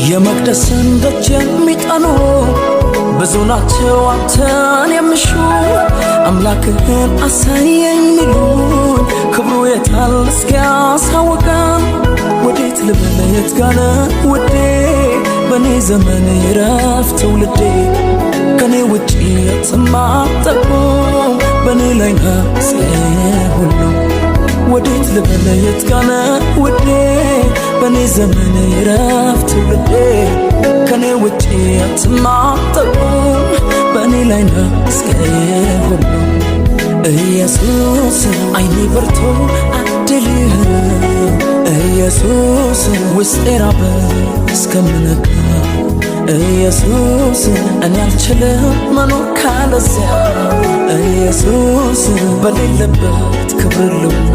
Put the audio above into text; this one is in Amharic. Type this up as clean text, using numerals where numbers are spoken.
የመቅደስን ደጅ የሚጠኑ ብዙ ናቸው አንተን የሚሹ አምላክህን አሳየኝ ሚሉን ክብሩ የታል እስኪያሳውቀን ወዴት ልበል የት ጋር ነህ ውዴ በኔ ዘመን ይረፍ ትውልዴ ከኔ ውጪ የትም አትጠጉም በኔ ላይ ነፍሴ ሁሉ ወዴት ልበል የት ጋር ነህ ውዴ በኔ ዘመን ይረፍ ትውልዴ ከኔ ውጪ የትም አትጠጉም በኔ ላይ ነፍሴ ሁሉ ኢየሱስ አይኔ በርቶ አድልህ ኢየሱስ ውስጤ ራበ እስከምነካ ኢየሱስ እኔ አልችልም መኖር ካለዚያ ኢየሱስ በሌለበት ክብር ልውና